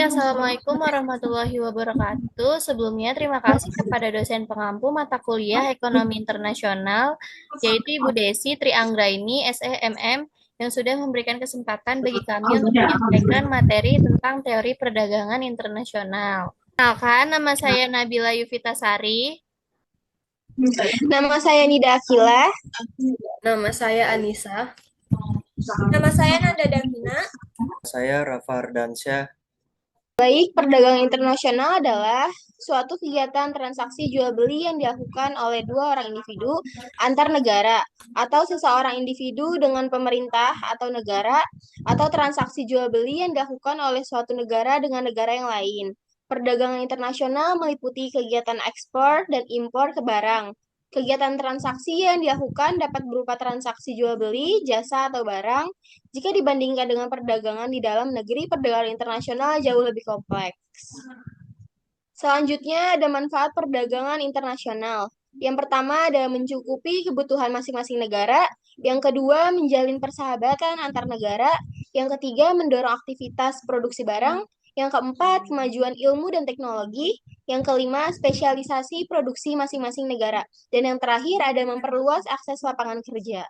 Assalamualaikum warahmatullahi wabarakatuh. Sebelumnya, terima kasih kepada dosen pengampu mata kuliah Ekonomi Internasional, yaitu Ibu Desi Trianggraini, SEMM, yang sudah memberikan kesempatan bagi kami untuk menyampaikan materi tentang teori perdagangan internasional. Kenalkan, nama saya Nabila Yufitasari. Nama saya Nida Akila. Nama saya Anissa. Nama saya Nanda Davina. Saya Rafa Ardansyah. Baik, perdagangan internasional adalah suatu kegiatan transaksi jual beli yang dilakukan oleh dua orang individu antar negara atau seseorang individu dengan pemerintah atau negara atau transaksi jual beli yang dilakukan oleh suatu negara dengan negara yang lain. Perdagangan internasional meliputi kegiatan ekspor dan impor ke barang. Kegiatan transaksi yang dilakukan dapat berupa transaksi jual beli, jasa, atau barang. Jika dibandingkan dengan perdagangan di dalam negeri, perdagangan internasional jauh lebih kompleks. Selanjutnya ada manfaat perdagangan internasional. Yang pertama adalah mencukupi kebutuhan masing-masing negara. Yang kedua, menjalin persahabatan antar negara. Yang ketiga, mendorong aktivitas produksi barang. Yang keempat, kemajuan ilmu dan teknologi. Yang kelima, spesialisasi produksi masing-masing negara. Dan yang terakhir ada memperluas akses lapangan kerja.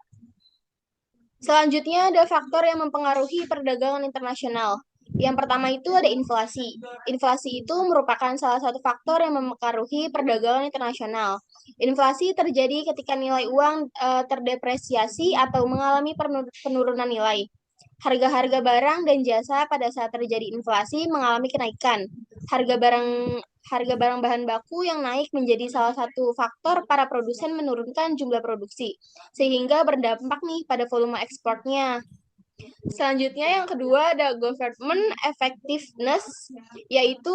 Selanjutnya ada faktor yang mempengaruhi perdagangan internasional. Yang pertama itu ada inflasi. Inflasi itu merupakan salah satu faktor yang mempengaruhi perdagangan internasional. Inflasi terjadi ketika nilai uang terdepresiasi atau mengalami penurunan nilai. Harga-harga barang dan jasa pada saat terjadi inflasi mengalami kenaikan. Harga barang bahan baku yang naik menjadi salah satu faktor para produsen menurunkan jumlah produksi, sehingga berdampak nih pada volume ekspornya. Selanjutnya yang kedua ada government effectiveness, yaitu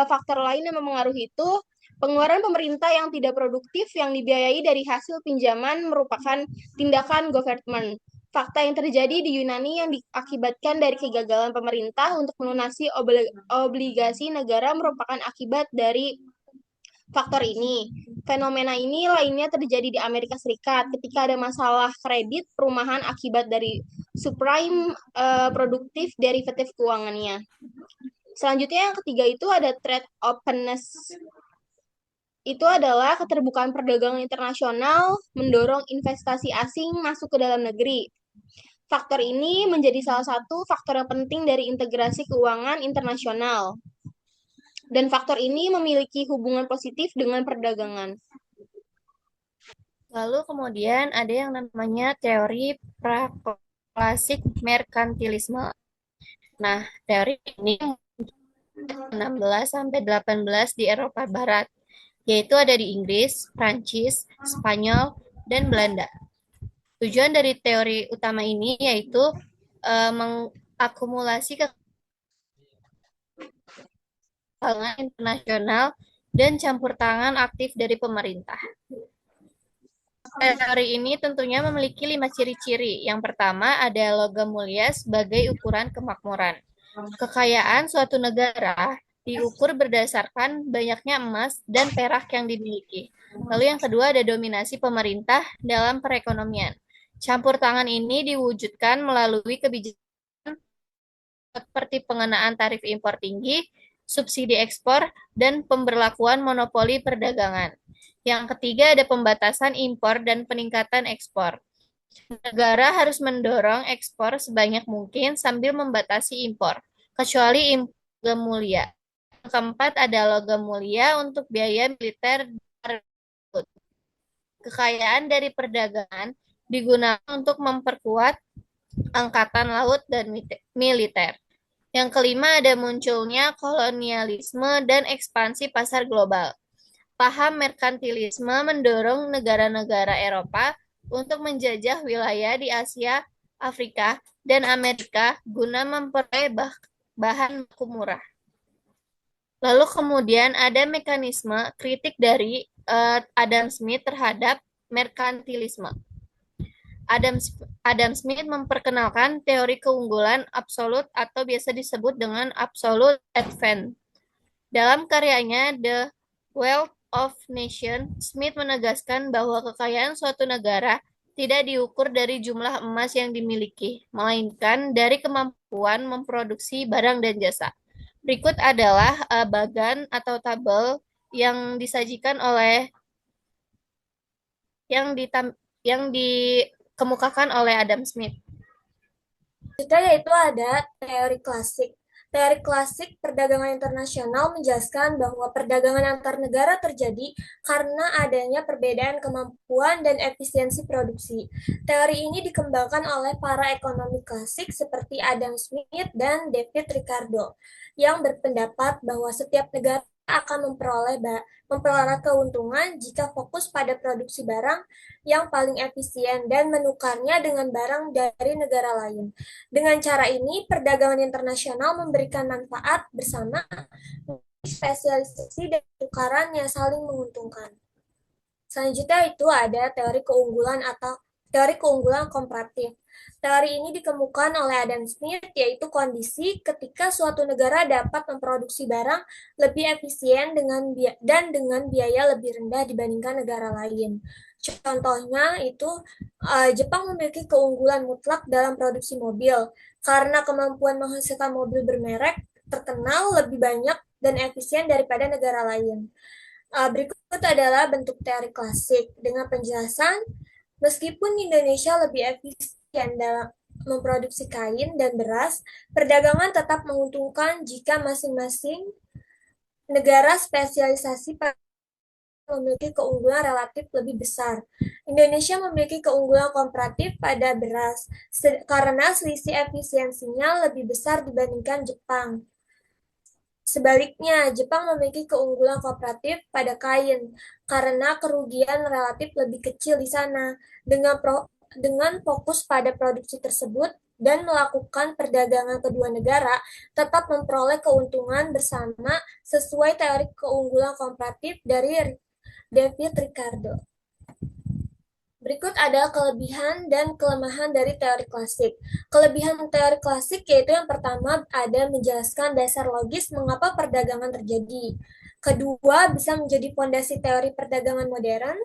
faktor lain yang mempengaruhi itu pengeluaran pemerintah yang tidak produktif yang dibiayai dari hasil pinjaman merupakan tindakan government. Fakta yang terjadi di Yunani yang diakibatkan dari kegagalan pemerintah untuk melunasi obligasi negara merupakan akibat dari faktor ini. Fenomena ini lainnya terjadi di Amerika Serikat ketika ada masalah kredit perumahan akibat dari subprime produktif derivatif keuangannya. Selanjutnya yang ketiga itu ada trade openness. Itu adalah keterbukaan perdagangan internasional mendorong investasi asing masuk ke dalam negeri. Faktor ini menjadi salah satu faktor yang penting dari integrasi keuangan internasional. Dan faktor ini memiliki hubungan positif dengan perdagangan. Lalu kemudian ada yang namanya teori praklasik merkantilisme. Nah, teori ini 16 sampai 18 di Eropa Barat, yaitu ada di Inggris, Prancis, Spanyol, dan Belanda. Tujuan dari teori utama ini yaitu mengakumulasi keuangan internasional dan campur tangan aktif dari pemerintah. Teori ini tentunya memiliki 5 ciri-ciri. Yang pertama ada logam mulia sebagai ukuran kemakmuran. Kekayaan suatu negara diukur berdasarkan banyaknya emas dan perak yang dimiliki. Lalu yang kedua ada dominasi pemerintah dalam perekonomian. Campur tangan ini diwujudkan melalui kebijakan seperti pengenaan tarif impor tinggi, subsidi ekspor, dan pemberlakuan monopoli perdagangan. Yang ketiga ada pembatasan impor dan peningkatan ekspor. Negara harus mendorong ekspor sebanyak mungkin sambil membatasi impor, kecuali logam mulia. Yang keempat ada logam mulia untuk biaya militer. Kekayaan dari perdagangan digunakan untuk memperkuat angkatan laut dan militer. Yang kelima ada munculnya kolonialisme dan ekspansi pasar global. Paham merkantilisme mendorong negara-negara Eropa untuk menjajah wilayah di Asia, Afrika, dan Amerika guna memperoleh bahan baku murah. Lalu kemudian ada mekanisme kritik dari Adam Smith terhadap merkantilisme. Adam Smith memperkenalkan teori keunggulan absolut atau biasa disebut dengan absolute advantage. Dalam karyanya The Wealth of Nations, Smith menegaskan bahwa kekayaan suatu negara tidak diukur dari jumlah emas yang dimiliki, melainkan dari kemampuan memproduksi barang dan jasa. Berikut adalah bagan atau tabel yang disajikan oleh yang ditam, yang dikemukakan oleh Adam Smith. Selanjutnya yaitu ada teori klasik. Teori klasik perdagangan internasional menjelaskan bahwa perdagangan antar negara terjadi karena adanya perbedaan kemampuan dan efisiensi produksi. Teori ini dikembangkan oleh para ekonomi klasik seperti Adam Smith dan David Ricardo, yang berpendapat bahwa setiap negara akan memperoleh keuntungan jika fokus pada produksi barang yang paling efisien dan menukarnya dengan barang dari negara lain. Dengan cara ini, perdagangan internasional memberikan manfaat bersama, spesialisasi dan tukaran yang saling menguntungkan. Selanjutnya itu ada teori keunggulan atau teori keunggulan komparatif. Teori ini dikemukakan oleh Adam Smith, yaitu kondisi ketika suatu negara dapat memproduksi barang lebih efisien dan dengan biaya lebih rendah dibandingkan negara lain. Contohnya itu Jepang memiliki keunggulan mutlak dalam produksi mobil karena kemampuan menghasilkan mobil bermerek terkenal lebih banyak dan efisien daripada negara lain. Berikut adalah bentuk teori klasik dengan penjelasan, meskipun Indonesia lebih efisien dalam memproduksi kain dan beras, perdagangan tetap menguntungkan jika masing-masing negara spesialisasi memiliki keunggulan relatif lebih besar. Indonesia memiliki keunggulan komparatif pada beras karena selisih efisiensinya lebih besar dibandingkan Jepang. Sebaliknya, Jepang memiliki keunggulan komparatif pada kain karena kerugian relatif lebih kecil di sana. Dengan fokus pada produksi tersebut dan melakukan perdagangan kedua negara, tetap memperoleh keuntungan bersama sesuai teori keunggulan komparatif dari David Ricardo. Berikut adalah kelebihan dan kelemahan dari teori klasik. Kelebihan teori klasik yaitu yang pertama ada menjelaskan dasar logis mengapa perdagangan terjadi. Kedua, bisa menjadi fondasi teori perdagangan modern.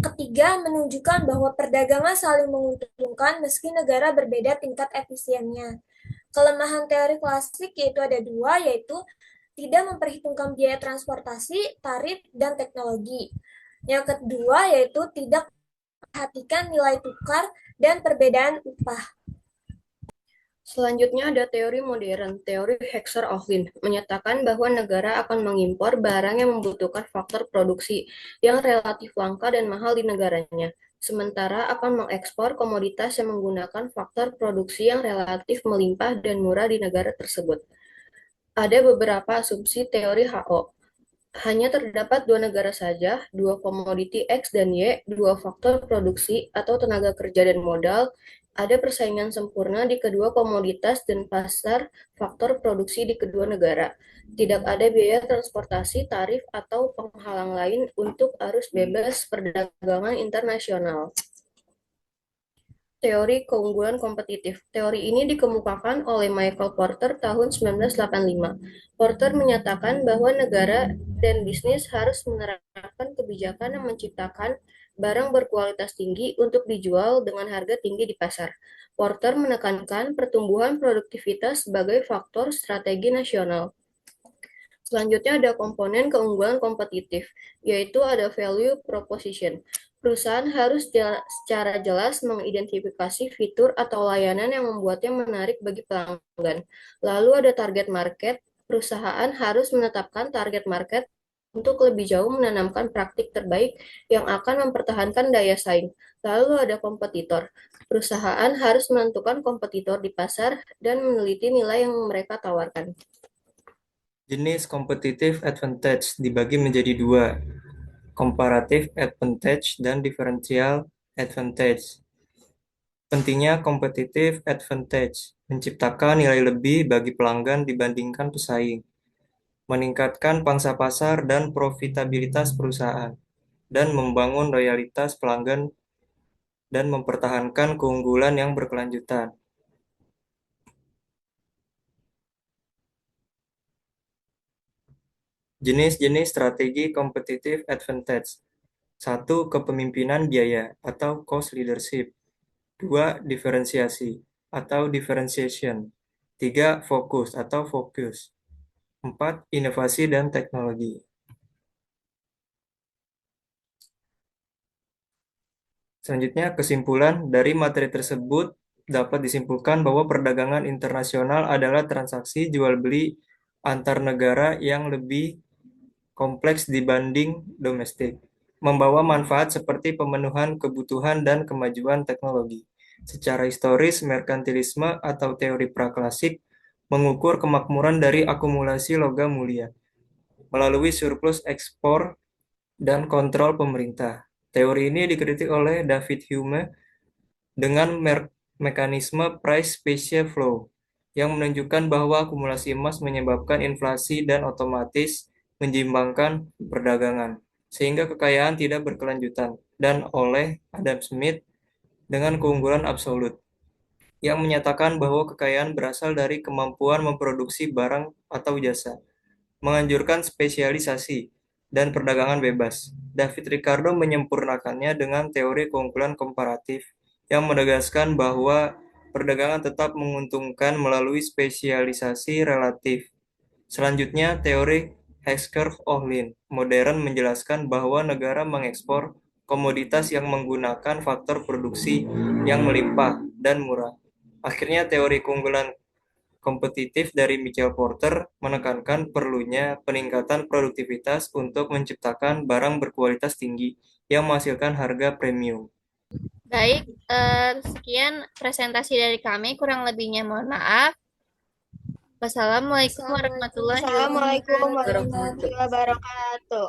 Ketiga, menunjukkan bahwa perdagangan saling menguntungkan meski negara berbeda tingkat efisiennya. Kelemahan teori klasik yaitu ada dua, yaitu tidak memperhitungkan biaya transportasi, tarif, dan teknologi. Yang kedua yaitu tidak perhatikan nilai tukar dan perbedaan upah. Selanjutnya ada teori modern, teori Hexer-Ohlin, menyatakan bahwa negara akan mengimpor barang yang membutuhkan faktor produksi yang relatif langka dan mahal di negaranya, sementara akan mengekspor komoditas yang menggunakan faktor produksi yang relatif melimpah dan murah di negara tersebut. Ada beberapa asumsi teori HO. Hanya terdapat dua negara saja, dua komoditi X dan Y, dua faktor produksi atau tenaga kerja dan modal, ada persaingan sempurna di kedua komoditas dan pasar faktor produksi di kedua negara. Tidak ada biaya transportasi, tarif, atau penghalang lain untuk arus bebas perdagangan internasional. Teori keunggulan kompetitif. Teori ini dikemukakan oleh Michael Porter tahun 1985. Porter menyatakan bahwa negara dan bisnis harus menerapkan kebijakan yang menciptakan barang berkualitas tinggi untuk dijual dengan harga tinggi di pasar. Porter menekankan pertumbuhan produktivitas sebagai faktor strategi nasional. Selanjutnya ada komponen keunggulan kompetitif, yaitu ada value proposition. Perusahaan harus secara jelas mengidentifikasi fitur atau layanan yang membuatnya menarik bagi pelanggan. Lalu ada target market. Perusahaan harus menetapkan target market untuk lebih jauh menanamkan praktik terbaik yang akan mempertahankan daya saing. Lalu ada kompetitor. Perusahaan harus menentukan kompetitor di pasar dan meneliti nilai yang mereka tawarkan. Jenis competitive advantage dibagi menjadi dua, comparative advantage dan differential advantage. Pentingnya competitive advantage, menciptakan nilai lebih bagi pelanggan dibandingkan pesaing, meningkatkan pangsa pasar dan profitabilitas perusahaan, dan membangun loyalitas pelanggan dan mempertahankan keunggulan yang berkelanjutan. Jenis-jenis strategi competitive advantage. 1. Kepemimpinan biaya atau cost leadership. 2. Diferensiasi atau differentiation. 3. Fokus atau focus. 4. Inovasi dan teknologi. Selanjutnya, kesimpulan dari materi tersebut dapat disimpulkan bahwa perdagangan internasional adalah transaksi jual beli antar negara yang lebih kompleks dibanding domestik, membawa manfaat seperti pemenuhan kebutuhan dan kemajuan teknologi. Secara historis, merkantilisme atau teori praklasik mengukur kemakmuran dari akumulasi logam mulia melalui surplus ekspor dan kontrol pemerintah. Teori ini dikritik oleh David Hume dengan mekanisme price space flow yang menunjukkan bahwa akumulasi emas menyebabkan inflasi dan otomatis menyimbangkan perdagangan, sehingga kekayaan tidak berkelanjutan, dan oleh Adam Smith dengan keunggulan absolut, yang menyatakan bahwa kekayaan berasal dari kemampuan memproduksi barang atau jasa, menganjurkan spesialisasi, dan perdagangan bebas. David Ricardo menyempurnakannya dengan teori keunggulan komparatif yang menegaskan bahwa perdagangan tetap menguntungkan melalui spesialisasi relatif. Selanjutnya, teori Hexkerf-Ohlin modern menjelaskan bahwa negara mengekspor komoditas yang menggunakan faktor produksi yang melimpah dan murah. Akhirnya, teori keunggulan kompetitif dari Michael Porter menekankan perlunya peningkatan produktivitas untuk menciptakan barang berkualitas tinggi yang menghasilkan harga premium. Baik, sekian presentasi dari kami. Kurang lebihnya mohon maaf. Wassalamualaikum warahmatullahi wabarakatuh. Assalamualaikum warahmatullahi wabarakatuh.